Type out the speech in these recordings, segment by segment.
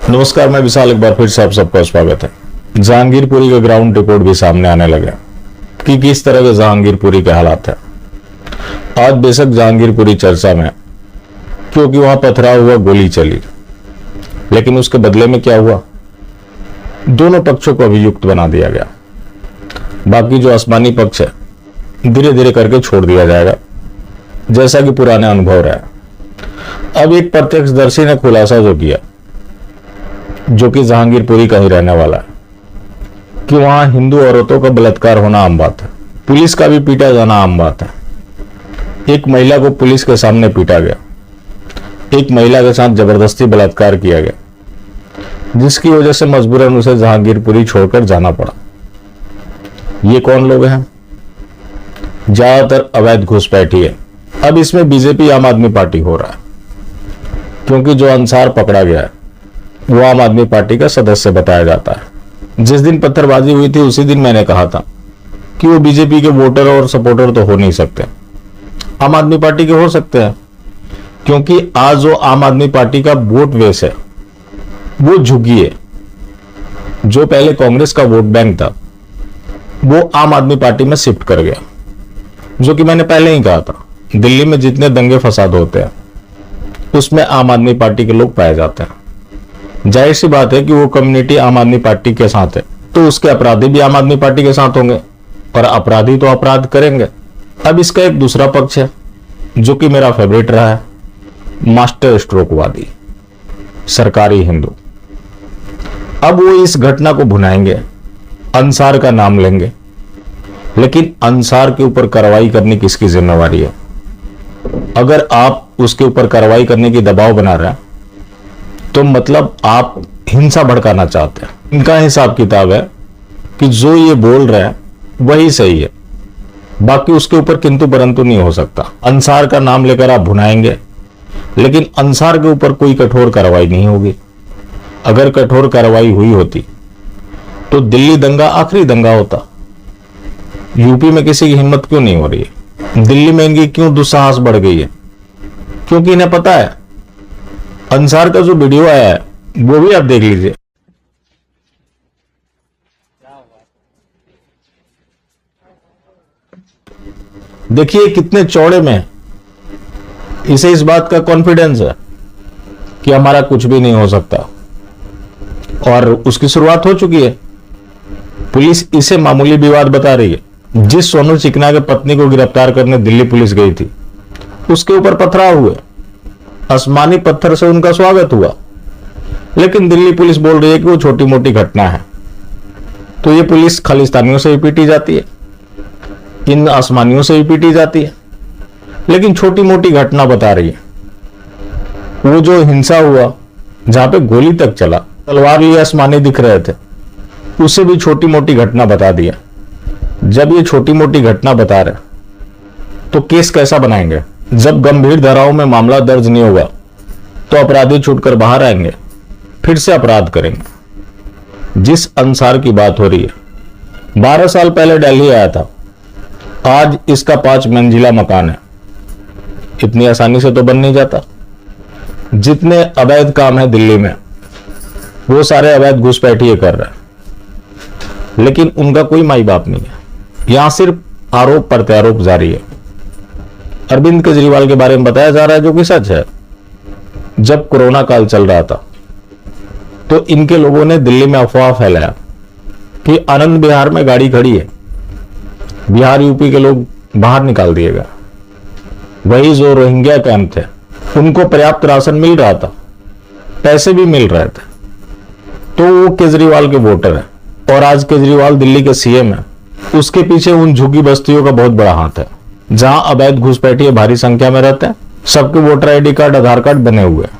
नमस्कार, मैं विशाल। एक बार फिर से आप सबका स्वागत है। जहांगीरपुरी का ग्राउंड रिपोर्ट भी सामने आने लगा कि किस तरह के जहांगीरपुरी के हालात है। आज बेशक जहांगीरपुरी चर्चा में, क्योंकि वहां पथराव हुआ, गोली चली, लेकिन उसके बदले में क्या हुआ? दोनों पक्षों को अभियुक्त बना दिया गया। बाकी जो आसमानी पक्ष है, धीरे धीरे करके छोड़ दिया जाएगा, जैसा कि पुराने अनुभव रहा। अब एक प्रत्यक्षदर्शी ने खुलासा जो किया, जो कि जहांगीरपुरी का ही रहने वाला है, कि वहां हिंदू औरतों का बलात्कार होना आम बात है, पुलिस का भी पीटा जाना आम बात है। एक महिला को पुलिस के सामने पीटा गया, एक महिला के साथ जबरदस्ती बलात्कार किया गया, जिसकी वजह से मजबूरन उसे जहांगीरपुरी छोड़कर जाना पड़ा। ये कौन लोग हैं? ज्यादातर अवैध घुसपैठी है। अब इसमें बीजेपी आम आदमी पार्टी हो रहा है, क्योंकि जो अंसार पकड़ा गया है वो आम आदमी पार्टी का सदस्य बताया जाता है। जिस दिन पत्थरबाजी हुई थी उसी दिन मैंने कहा था कि वो बीजेपी के वोटर और सपोर्टर तो हो नहीं सकते, आम आदमी पार्टी के हो सकते हैं, क्योंकि आज जो आम आदमी पार्टी का वोट बेस है वो झुग्गी है। जो पहले कांग्रेस का वोट बैंक था वो आम आदमी पार्टी में शिफ्ट कर गया। जो कि मैंने पहले ही कहा था, दिल्ली में जितने दंगे फसाद होते हैं उसमें आम आदमी पार्टी के लोग पाए जाते हैं। जाहिर सी बात है कि वो कम्युनिटी आम आदमी पार्टी के साथ है, तो उसके अपराधी भी आम आदमी पार्टी के साथ होंगे, और अपराधी तो अपराध करेंगे। अब इसका एक दूसरा पक्ष है, जो कि मेरा फेवरेट रहा है, मास्टर स्ट्रोकवादी, सरकारी हिंदू। अब वो इस घटना को भुनाएंगे, अंसार का नाम लेंगे, लेकिन अंसार के ऊपर कार्रवाई करनी किसकी जिम्मेवारी है? अगर आप उसके ऊपर कार्रवाई करने की दबाव बना रहे हैं तो मतलब आप हिंसा भड़काना चाहते हैं। इनका हिसाब किताब है कि जो ये बोल रहे हैं वही सही है, बाकी उसके ऊपर किंतु परंतु नहीं हो सकता। अंसार का नाम लेकर आप भुनाएंगे, लेकिन अंसार के ऊपर कोई कठोर कार्रवाई नहीं होगी। अगर कठोर कार्रवाई हुई होती तो दिल्ली दंगा आखिरी दंगा होता। यूपी में किसी की हिम्मत क्यों नहीं हो रही है? दिल्ली में इनकी क्यों दुस्साहस बढ़ गई है? क्योंकि इन्हें पता है अंसार का जो वीडियो आया है वो भी आप देख लीजिए। देखिए कितने चौड़े में इसे इस बात का कॉन्फिडेंस है कि हमारा कुछ भी नहीं हो सकता, और उसकी शुरुआत हो चुकी है। पुलिस इसे मामूली विवाद बता रही है। जिस सोनू चिकना के पत्नी को गिरफ्तार करने दिल्ली पुलिस गई थी, उसके ऊपर पथराव हुए, आसमानी पत्थर से उनका स्वागत हुआ, लेकिन दिल्ली पुलिस बोल रही है कि वो छोटी मोटी घटना है। तो ये पुलिस खालिस्तानियों से भी पीटी जाती है, इन आसमानियों से भी पीटी जाती है, लेकिन छोटी मोटी घटना बता रही है। वो जो हिंसा हुआ, जहां पे गोली तक चला, तलवार लिए आसमानी दिख रहे थे, उसे भी छोटी मोटी घटना बता दिया। जब ये छोटी मोटी घटना बता रहे तो केस कैसा बनाएंगे? जब गंभीर धाराओं में मामला दर्ज नहीं होगा तो अपराधी छूटकर बाहर आएंगे, फिर से अपराध करेंगे। जिस अंसार की बात हो रही है, 12 साल पहले दिल्ली आया था, आज इसका 5 मंजिला मकान है। इतनी आसानी से तो बन नहीं जाता। जितने अवैध काम है दिल्ली में वो सारे अवैध घुसपैठिए कर रहे हैं, लेकिन उनका कोई माई बाप नहीं है। यहां सिर्फ आरोप प्रत्यारोप जारी है। अरविंद केजरीवाल के बारे में बताया जा रहा है, जो कि सच है। जब कोरोना काल चल रहा था तो इनके लोगों ने दिल्ली में अफवाह फैलाया कि आनंद विहार में गाड़ी खड़ी है, बिहार यूपी के लोग बाहर निकाल दिए गए। वही जो रोहिंग्या कैंप थे उनको पर्याप्त राशन मिल रहा था, पैसे भी मिल रहे थे, तो वो केजरीवाल के वोटर है। और आज केजरीवाल दिल्ली के सीएम है। उसके पीछे उन झुग्गी बस्तियों का बहुत बड़ा हाथ है, जहां अवैध घुसपैठिए भारी संख्या में रहते हैं। सबके वोटर आईडी कार्ड, आधार कार्ड बने हुए हैं,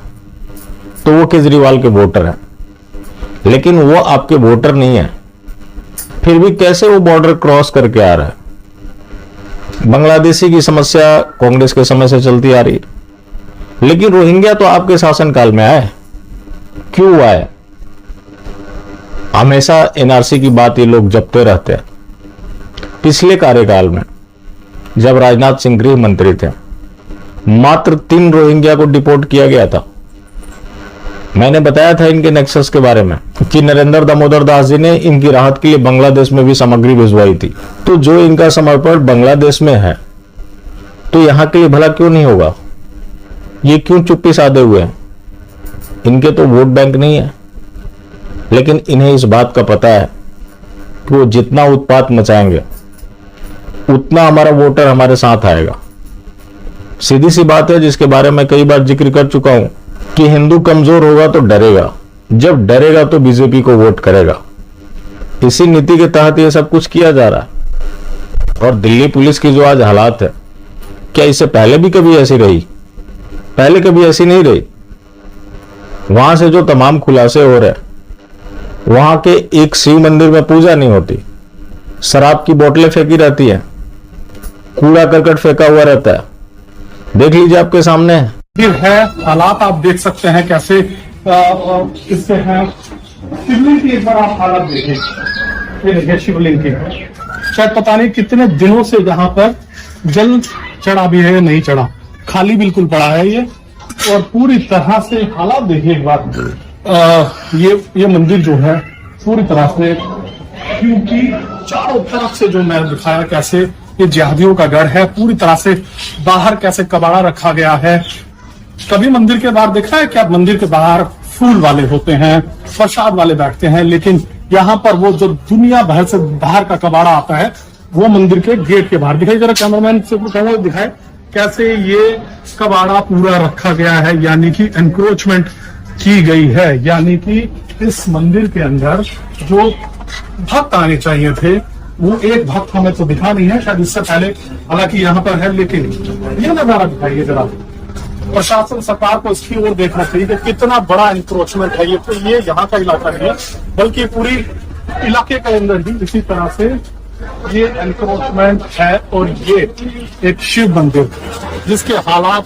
तो वो केजरीवाल के वोटर हैं। लेकिन वो आपके वोटर नहीं है, फिर भी कैसे वो बॉर्डर क्रॉस करके आ रहा है? बांग्लादेशी की समस्या कांग्रेस के समय से चलती आ रही है, लेकिन रोहिंग्या तो आपके शासनकाल में आए। क्यों आए? हमेशा एनआरसी की बात ये लोग जपते रहते हैं। पिछले कार्यकाल में जब राजनाथ सिंह गृह मंत्री थे, मात्र 3 रोहिंग्या को डिपोर्ट किया गया था। मैंने बताया था इनके नेक्सस के बारे में कि नरेंद्र दामोदर दास जी ने इनकी राहत के लिए बांग्लादेश में भी सामग्री भिजवाई थी। तो जो इनका समर्पण बांग्लादेश में है तो यहां के लिए भला क्यों नहीं होगा? ये क्यों चुप्पी साधे हुए हैं? इनके तो वोट बैंक नहीं है, लेकिन इन्हें इस बात का पता है कि वो जितना उत्पात मचाएंगे उतना हमारा वोटर हमारे साथ आएगा। सीधी सी बात है जिसके बारे में कई बार जिक्र कर चुका हूं कि हिंदू कमजोर होगा तो डरेगा, जब डरेगा तो बीजेपी को वोट करेगा। इसी नीति के तहत यह सब कुछ किया जा रहा है। और दिल्ली पुलिस की जो आज हालात है, क्या इससे पहले भी कभी ऐसी रही? पहले कभी ऐसी नहीं रही। वहां से जो तमाम खुलासे हो रहे, वहां के एक शिव मंदिर में पूजा नहीं होती, शराब की बोतलें फेंकी रहती हैं, कूड़ा करकट फेंका हुआ रहता है। देख लीजिए आपके सामने है हालात, आप देख सकते हैं कैसे इससे हैं। शिवलिंग की एक बार आप हालत देखें, ये देखिए शिवलिंग की, शायद पता नहीं कितने दिनों से यहाँ पर जल चढ़ा भी है या नहीं चढ़ा, खाली बिल्कुल पड़ा है ये। और पूरी तरह से हालात देखिए एक बार, ये मंदिर जो है पूरी तरह से, क्योंकि चारों तरफ से जो मैं दिखाया कैसे ये जिहादियों का गढ़ है, पूरी तरह से बाहर कैसे कबाड़ा रखा गया है। कभी मंदिर के बाहर देखा है क्या? मंदिर के बाहर फूल वाले होते हैं, प्रसाद वाले बैठते हैं, लेकिन यहाँ पर वो जो दुनिया भर से बाहर का कबाड़ा आता है वो मंदिर के गेट के बाहर दिखाई। जरा कैमरामैन से कैमरा दिखाए कैसे ये कबाड़ा पूरा रखा गया है, यानी कि एनक्रोचमेंट की गई है। यानी कि इस मंदिर के अंदर जो भक्त आने चाहिए थे वो एक भक्त हमें तो दिखा नहीं है, शायद इससे पहले हालांकि यहाँ पर है, लेकिन ये नजारा दिखाइए जरा। प्रशासन सरकार को इसकी ओर देखना चाहिए कि कितना बड़ा इंक्रोचमेंट है ये। तो ये यहाँ का इलाका नहीं है, बल्कि पूरी इलाके के अंदर ही इसी तरह से ये एनक्रोचमेंट है। और ये एक शिव मंदिर जिसके हालात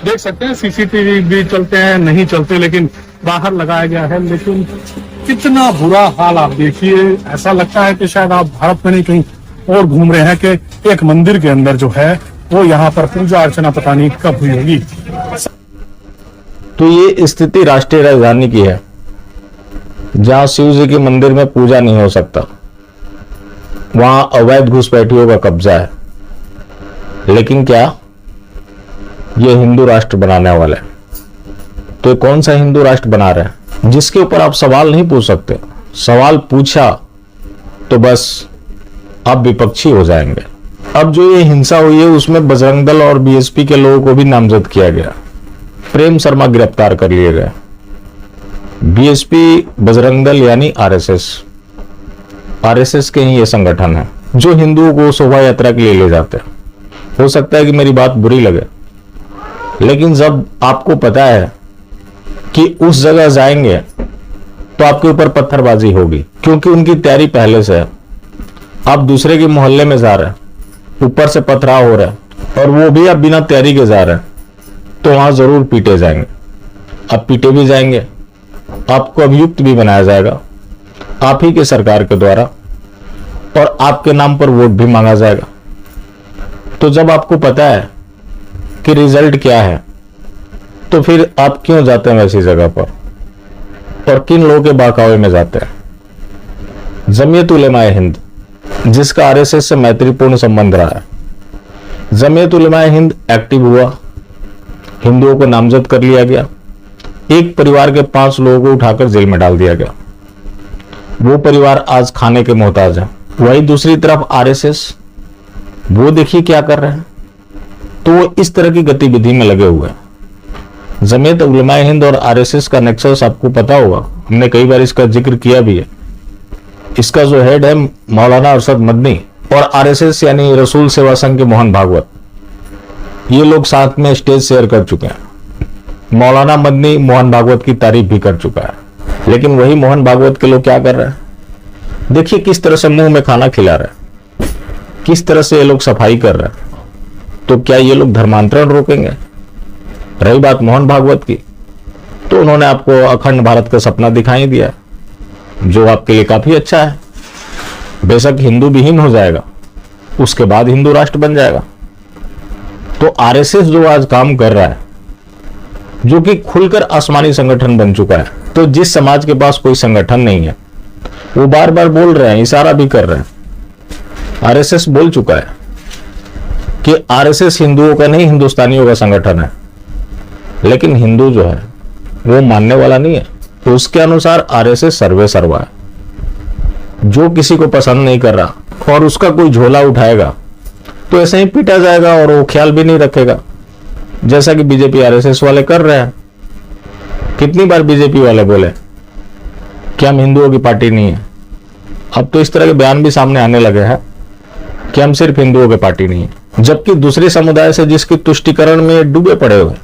देख सकते हैं, सीसीटीवी भी चलते हैं नहीं चलते, लेकिन बाहर लगाया गया है। लेकिन कितना बुरा हाल आप देखिए, ऐसा लगता है कि शायद आप भारत में नहीं कहीं और घूम रहे हैं कि एक मंदिर के अंदर जो है वो यहाँ पर पूजा अर्चना पता नहीं कब हुई होगी। तो ये स्थिति राष्ट्रीय राजधानी की है, जहां शिव जी के मंदिर में पूजा नहीं हो सकता, वहां अवैध घुसपैठियों का कब्जा है। लेकिन क्या ये हिंदू राष्ट्र बनाने वाले हैं? तो ये कौन सा हिंदू राष्ट्र बना रहे हैं जिसके ऊपर आप सवाल नहीं पूछ सकते? सवाल पूछा तो बस आप विपक्षी हो जाएंगे। अब जो ये हिंसा हुई है उसमें बजरंग दल और बीएसपी के लोगों को भी नामजद किया गया। प्रेम शर्मा गिरफ्तार कर लिए गए। बीएसपी बजरंग दल यानी आरएसएस के ही ये संगठन है जो हिंदुओं को शोभा यात्रा के लिए ले जाते हैं। हो सकता है कि मेरी बात बुरी लगे, लेकिन जब आपको पता है कि उस जगह जाएंगे तो आपके ऊपर पत्थरबाजी होगी, क्योंकि उनकी तैयारी पहले से है। आप दूसरे के मोहल्ले में जा रहे हैं, ऊपर से पथराव हो रहा है और वो भी आप बिना तैयारी के जा रहे हैं, तो वहां जरूर पीटे जाएंगे। आप पीटे भी जाएंगे, आपको अभियुक्त भी बनाया जाएगा आप ही के सरकार के द्वारा, और आपके नाम पर वोट भी मांगा जाएगा। तो जब आपको पता है कि रिजल्ट क्या है, तो फिर आप क्यों जाते हैं वैसी जगह पर, और किन लोगों के बहकावे में जाते हैं? जमीयत उलेमाए हिंद, जिसका आरएसएस से मैत्रीपूर्ण संबंध रहा है। जमीयत उलेमाए हिंद एक्टिव हुआ, हिंदुओं को नामजद कर लिया गया, एक परिवार के 5 लोगों को उठाकर जेल में डाल दिया गया। वो परिवार आज खाने के मोहताज है। वही दूसरी तरफ आरएसएस, वो देखिए क्या कर रहे हैं। तो वो इस तरह की गतिविधि में लगे हुए हैं। जमीयत उलेमाए हिंद और आरएसएस का नेक्सस आपको पता होगा, हमने कई बार इसका जिक्र किया भी है। इसका जो हेड है मौलाना अरशद मदनी, और आरएसएस यानी रसूल सेवा संघ के मोहन भागवत, ये लोग साथ में स्टेज शेयर कर चुके हैं। मौलाना मदनी मोहन भागवत की तारीफ भी कर चुका है। लेकिन वही मोहन भागवत के लोग क्या कर रहे हैं? देखिए किस तरह से मुंह में खाना खिला रहे हैं, किस तरह से ये लोग सफाई कर रहे हैं। तो क्या ये लोग धर्मांतरण रोकेंगे? रही बात मोहन भागवत की, तो उन्होंने आपको अखंड भारत का सपना दिखाई दिया, जो आपके लिए काफी अच्छा है। बेशक हिंदू विहीन हो जाएगा, उसके बाद हिंदू राष्ट्र बन जाएगा। तो आरएसएस जो आज काम कर रहा है जो कि खुलकर आसमानी संगठन बन चुका है। तो जिस समाज के पास कोई संगठन नहीं है वो बार बार बोल रहे हैं, इशारा भी कर रहे हैं। आरएसएस बोल चुका है कि आरएसएस हिंदुओं का नहीं हिंदुस्तानियों का संगठन है, लेकिन हिंदू जो है वो मानने वाला नहीं है। तो उसके अनुसार आरएसएस सर्वे सर्वा है। जो किसी को पसंद नहीं कर रहा और उसका कोई झोला उठाएगा तो ऐसे ही पीटा जाएगा और वो ख्याल भी नहीं रखेगा, जैसा कि बीजेपी आरएसएस वाले कर रहे हैं। कितनी बार बीजेपी वाले बोले कि हम हिंदुओं की पार्टी नहीं है। अब तो इस तरह के बयान भी सामने आने लगे हैं कि हम सिर्फ हिंदुओं की पार्टी नहीं है, जबकि दूसरे समुदाय से जिसकी तुष्टिकरण में डूबे पड़े हुए,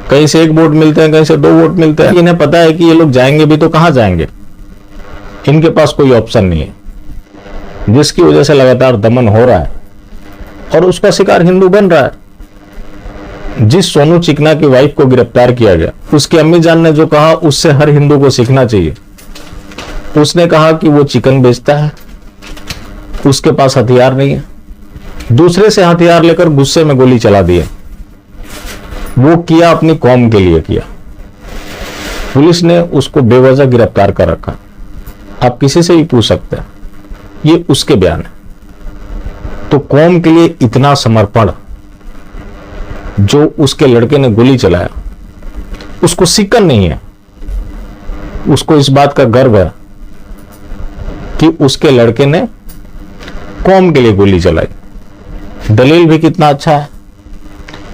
कहीं से 1 वोट मिलते हैं, कहीं से 2 वोट मिलते हैं। इन्हें पता है कि ये लोग जाएंगे भी तो कहां जाएंगे, इनके पास कोई ऑप्शन नहीं है, जिसकी वजह से लगातार दमन हो रहा है और उसका शिकार हिंदू बन रहा है। जिस सोनू चिकना की वाइफ को गिरफ्तार किया गया, उसकी अम्मी जान ने जो कहा उससे हर हिंदू को सीखना चाहिए। उसने कहा कि वो चिकन बेचता है, उसके पास हथियार नहीं है, दूसरे से हथियार लेकर गुस्से में गोली चला दी है। वो किया अपनी कौम के लिए किया। पुलिस ने उसको बेवजह गिरफ्तार कर रखा। आप किसी से भी पूछ सकते हैं, ये उसके बयान है। तो कौम के लिए इतना समर्पण जो उसके लड़के ने गोली चलाया, उसको सिकन नहीं है। उसको इस बात का गर्व है कि उसके लड़के ने कौम के लिए गोली चलाई। दलील भी कितना अच्छा है।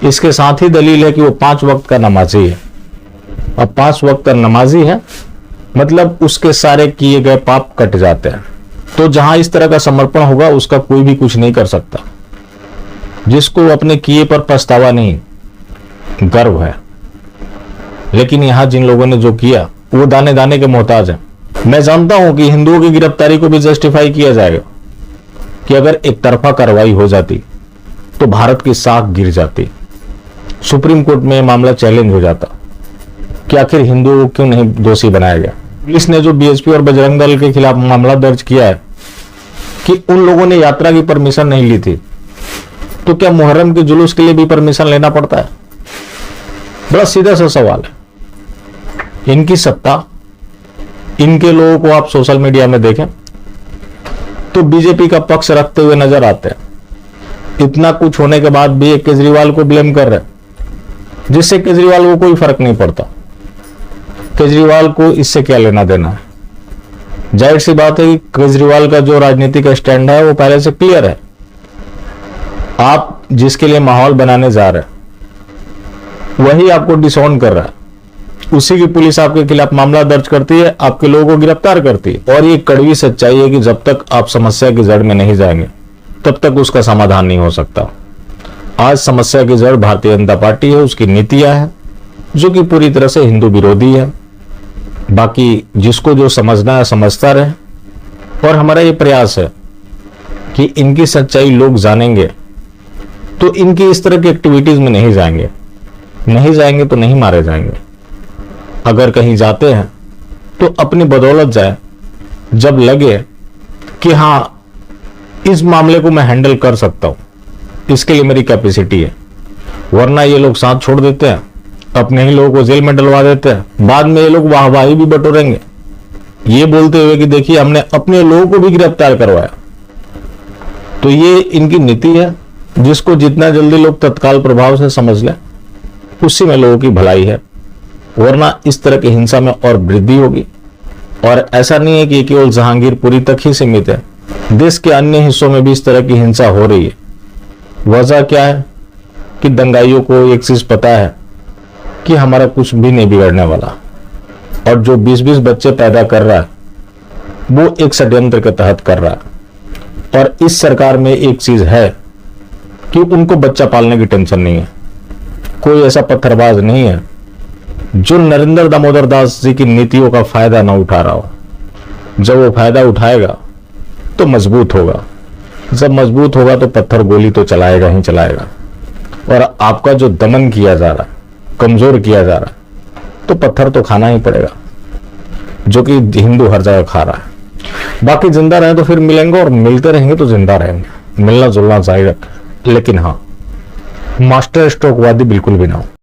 इसके साथ ही दलील है कि वो 5 वक्त का नमाजी है। अब 5 वक्त का नमाजी है मतलब उसके सारे किए गए पाप कट जाते हैं। तो जहां इस तरह का समर्पण होगा उसका कोई भी कुछ नहीं कर सकता। जिसको अपने किए पर पछतावा नहीं, गर्व है। लेकिन यहां जिन लोगों ने जो किया वो दाने दाने के मोहताज हैं। मैं जानता हूं कि हिंदुओं की गिरफ्तारी को भी जस्टिफाई किया जाएगा कि अगर एक तरफा कार्रवाई हो जाती तो भारत की साख गिर जाती, सुप्रीम कोर्ट में मामला चैलेंज हो जाता कि आखिर हिंदुओं को क्यों नहीं दोषी बनाया गया। पुलिस ने जो बीएसपी और बजरंग दल के खिलाफ मामला दर्ज किया है कि उन लोगों ने यात्रा की परमिशन नहीं ली थी, तो क्या मुहर्रम के जुलूस के लिए भी परमिशन लेना पड़ता है? बड़ा सीधा सा सवाल है। इनकी सत्ता, इनके लोगों को आप सोशल मीडिया में देखें तो बीजेपी का पक्ष रखते हुए नजर आते हैं। इतना कुछ होने के बाद भी केजरीवाल को ब्लेम कर रहे हैं, जिससे केजरीवाल को कोई फर्क नहीं पड़ता। केजरीवाल को इससे क्या लेना देना है? जाहिर सी बात है कि केजरीवाल का जो राजनीतिक स्टैंड है वो पहले से क्लियर है। आप जिसके लिए माहौल बनाने जा रहे हैं वही आपको डिसऑन कर रहा है। उसी की पुलिस आपके खिलाफ मामला दर्ज करती है, आपके लोगों को गिरफ्तार करती है। और ये कड़वी सच्चाई है कि जब तक आप समस्या की जड़ में नहीं जाएंगे तब तक उसका समाधान नहीं हो सकता। आज समस्या की जड़ भारतीय जनता पार्टी है, उसकी नीतियां हैं जो कि पूरी तरह से हिंदू विरोधी है। बाकी जिसको जो समझना है समझता रहे। और हमारा ये प्रयास है कि इनकी सच्चाई लोग जानेंगे तो इनकी इस तरह की एक्टिविटीज में नहीं जाएंगे। नहीं जाएंगे तो नहीं मारे जाएंगे। अगर कहीं जाते हैं तो अपनी बदौलत जाए, जब लगे कि हां इस मामले को मैं हैंडल कर सकता हूं, इसके लिए मेरी कैपेसिटी है। वरना ये लोग साथ छोड़ देते हैं, अपने ही लोगों को जेल में डलवा देते हैं। बाद में ये लोग वाहवाही भी बटोरेंगे, ये बोलते हुए कि देखिए हमने अपने लोगों को भी गिरफ्तार करवाया। तो ये इनकी नीति है, जिसको जितना जल्दी लोग तत्काल प्रभाव से समझ लें उसी में लोगों की भलाई है। वरना इस तरह की हिंसा में और वृद्धि होगी। और ऐसा नहीं है कि केवल जहांगीरपुरी तक ही सीमित है, देश के अन्य हिस्सों में भी इस तरह की हिंसा हो रही है। वजह क्या है कि दंगाइयों को एक चीज पता है कि हमारा कुछ भी नहीं बिगड़ने वाला। और जो 20-20 बच्चे पैदा कर रहा है वो एक षड्यंत्र के तहत कर रहा है। और इस सरकार में एक चीज है कि उनको बच्चा पालने की टेंशन नहीं है। कोई ऐसा पत्थरबाज नहीं है जो नरेंद्र दामोदर दास जी की नीतियों का फायदा ना उठा रहा हो। जब वो फायदा उठाएगा तो मजबूत होगा। जब मजबूत होगा तो पत्थर गोली तो चलाएगा ही चलाएगा। और आपका जो दमन किया जा रहा है, कमजोर किया जा रहा है, तो पत्थर तो खाना ही पड़ेगा, जो कि हिंदू हर जगह खा रहा है। बाकी जिंदा रहे तो फिर मिलेंगे, और मिलते रहेंगे तो जिंदा रहेंगे। मिलना जुलना जारी रखें, लेकिन हाँ मास्टर स्ट्रोकवादी बिल्कुल भी ना हो।